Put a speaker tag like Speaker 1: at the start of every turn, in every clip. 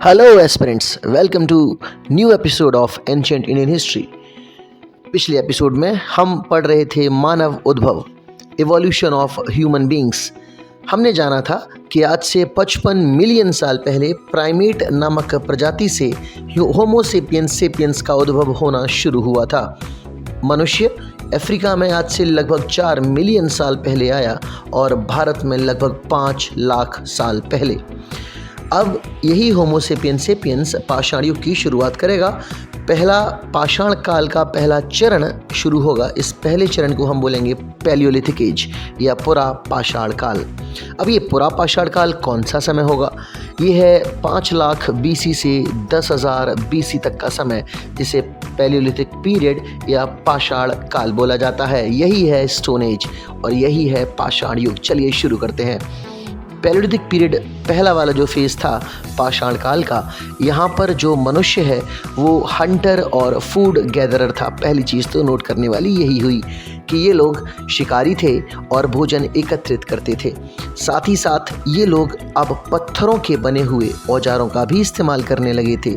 Speaker 1: Hello aspirants, welcome to new episode of ancient Indian history. पिछले episode में हम पढ़ रहे थे मानव उद्भव, इवोल्यूशन ऑफ ह्यूमन बींग्स। हमने जाना था कि आज से 55 मिलियन साल पहले प्राइमेट नामक प्रजाति से होमो सेपियंस सेपियंस का उद्भव होना शुरू हुआ था। मनुष्य अफ्रीका में आज से लगभग 4 मिलियन साल पहले आया और भारत में लगभग 5 लाख साल पहले। अब यही होमो सेपियंस सेपियंस पाषाण युग की शुरुआत करेगा। पहला पाषाण काल का पहला चरण शुरू होगा। इस पहले चरण को हम बोलेंगे पैलियोलिथिक एज या पुरा पाषाण काल। अब ये पुरा पाषाण काल कौन सा समय होगा? ये है 5 लाख BC से 10,000 BC तक का समय, जिसे पैलियोलिथिक पीरियड या पाषाण काल बोला जाता है। यही है स्टोन एज और यही है पाषाण युग। चलिए शुरू करते हैं। पैलियोलिथिक पीरियड पहला वाला जो फेज़ था पाषाण काल का, यहाँ पर जो मनुष्य है वो हंटर और फूड गैदरर था। पहली चीज़ तो नोट करने वाली यही हुई कि ये लोग शिकारी थे और भोजन एकत्रित करते थे। साथ ही साथ ये लोग अब पत्थरों के बने हुए औजारों का भी इस्तेमाल करने लगे थे।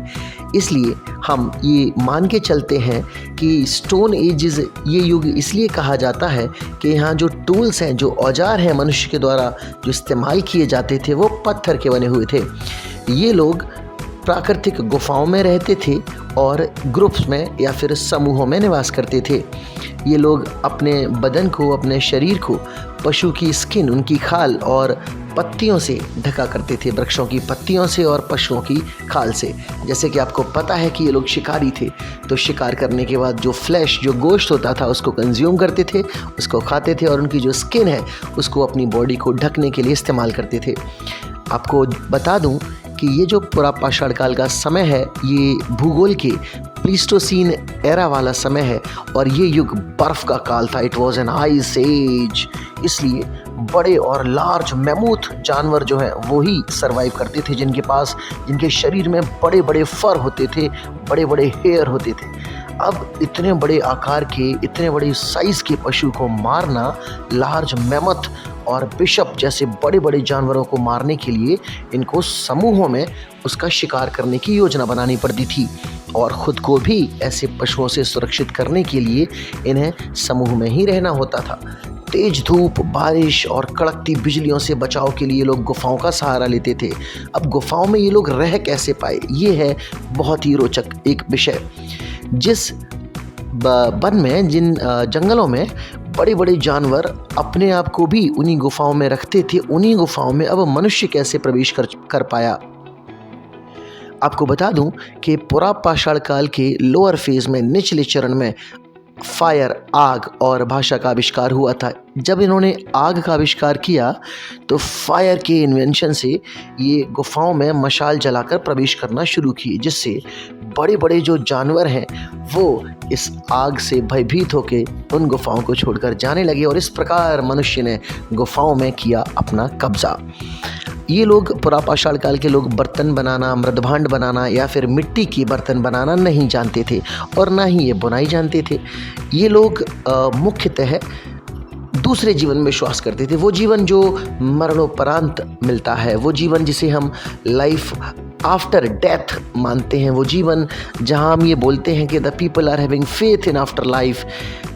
Speaker 1: इसलिए हम ये मान के चलते हैं कि स्टोन एजेस ये युग इसलिए कहा जाता है कि यहाँ जो टूल्स हैं, जो औजार हैं मनुष्य के द्वारा जो इस्तेमाल किए जाते थे, वो पत्थर के बने हुए थे। ये लोग प्राकृतिक गुफाओं में रहते थे और ग्रुप्स में या फिर समूहों में निवास करते थे। ये लोग अपने बदन को, अपने शरीर को पशु की स्किन, उनकी खाल और पत्तियों से ढका करते थे, वृक्षों की पत्तियों से और पशुओं की खाल से। जैसे कि आपको पता है कि ये लोग शिकारी थे, तो शिकार करने के बाद जो फ्लैश, जो गोश्त होता था, उसको कंज्यूम करते थे, उसको खाते थे और उनकी जो स्किन है उसको अपनी बॉडी को ढकने के लिए इस्तेमाल करते थे। आपको बता दूं कि ये जो पुरा पाषाण काल का समय है, ये भूगोल के प्लीस्टोसीन एरा वाला समय है और ये युग बर्फ़ का काल था। It was an ice age. इसलिए बड़े और लार्ज मैमूथ जानवर जो हैं वो ही सर्वाइव करते थे, जिनके शरीर में बड़े बड़े फर होते थे, बड़े बड़े हेयर होते थे। अब इतने बड़े आकार के, इतने बड़े साइज़ के पशु को मारना, लार्ज मैमथ और बिशप जैसे बड़े बड़े जानवरों को मारने के लिए इनको समूहों में उसका शिकार करने की योजना बनानी पड़ती थी और ख़ुद को भी ऐसे पशुओं से सुरक्षित करने के लिए इन्हें समूह में ही रहना होता था। तेज धूप, बारिश और कड़कती बिजलियों से बचाव के लिए लोग गुफाओं का सहारा लेते थे। अब गुफाओं में ये लोग रह कैसे पाए, ये है बहुत ही रोचक एक विषय। जिस वन में, जिन जंगलों में बड़े बड़े जानवर अपने आप को भी उन्हीं गुफाओं में रखते थे, उन्हीं गुफाओं में अब मनुष्य कैसे प्रवेश कर पाया? आपको बता दूं कि पुरा पाषाण काल के लोअर फेज में, निचले चरण में फायर, आग और भाषा का आविष्कार हुआ था। जब इन्होंने आग का आविष्कार किया तो फायर के इन्वेंशन से ये गुफाओं में मशाल जलाकर प्रवेश करना शुरू किए, जिससे बड़े बड़े जो जानवर हैं वो इस आग से भयभीत होकर उन गुफाओं को छोड़कर जाने लगे और इस प्रकार मनुष्य ने गुफाओं में किया अपना कब्जा। ये लोग, पुरा पाषाण काल के लोग, बर्तन बनाना, मृदभांड बनाना या फिर मिट्टी की बर्तन बनाना नहीं जानते थे और ना ही ये बुनाई जानते थे। ये लोग मुख्यतः दूसरे जीवन में विश्वास करते थे। वो जीवन जो मरणोपरांत मिलता है, वो जीवन जिसे हम लाइफ आफ्टर डेथ मानते हैं, वो जीवन जहां हम ये बोलते हैं कि the people are having faith in after life.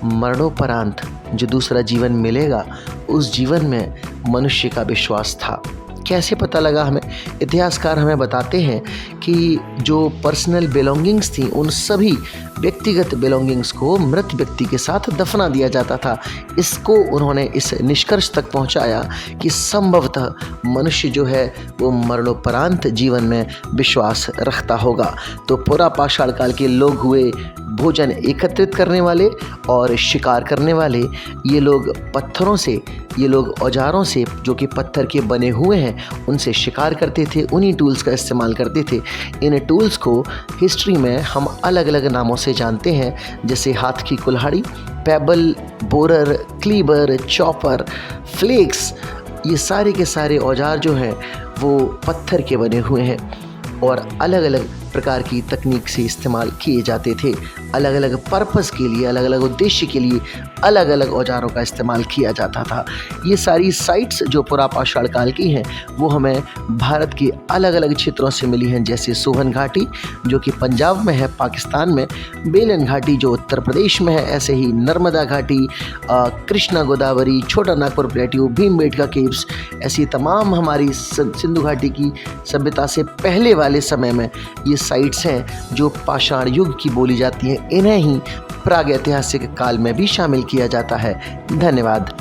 Speaker 1: मरणोपरांत जो दूसरा जीवन मिलेगा, उस जीवन में मनुष्य का विश्वास था। कैसे पता लगा हमें? इतिहासकार हमें बताते हैं कि जो पर्सनल बिलोंगिंग्स थी, उन सभी व्यक्तिगत बिलोंगिंग्स को मृत व्यक्ति के साथ दफना दिया जाता था। इसको उन्होंने इस निष्कर्ष तक पहुंचाया कि संभवतः मनुष्य जो है वो मरणोपरांत जीवन में विश्वास रखता होगा। तो पुरा पाषाण काल के लोग हुए भोजन एकत्रित करने वाले और शिकार करने वाले। ये लोग पत्थरों से, ये लोग औजारों से जो कि पत्थर के बने हुए हैं, उनसे शिकार करते थे, उन्हीं टूल्स का इस्तेमाल करते थे। इन टूल्स को हिस्ट्री में हम अलग अलग नामों से जानते हैं, जैसे हाथ की कुल्हाड़ी, पेबल, बोरर, क्लीबर, चॉपर, फ्लेक्स। ये सारे के सारे औजार जो हैं वो पत्थर के बने हुए हैं और अलग अलग प्रकार की तकनीक से इस्तेमाल किए जाते थे। अलग अलग पर्पस के लिए, अलग अलग उद्देश्य के लिए अलग अलग औजारों का इस्तेमाल किया जाता था। ये सारी साइट्स जो पुरापाषाण काल की हैं वो हमें भारत के अलग अलग क्षेत्रों से मिली हैं, जैसे सोहन घाटी जो कि पंजाब में है पाकिस्तान में, बेलन घाटी जो उत्तर प्रदेश में है, ऐसे ही नर्मदा घाटी, कृष्णा गोदावरी, छोटा नागपुर प्लेट्यू, भीमबेटका केव्स, ऐसी तमाम हमारी सिंधु घाटी की सभ्यता से पहले वाले समय में ये साइट्स हैं जो पाषाण युग की बोली जाती हैं। इन्हें ही प्रागैतिहासिक काल में भी शामिल किया जाता है। धन्यवाद।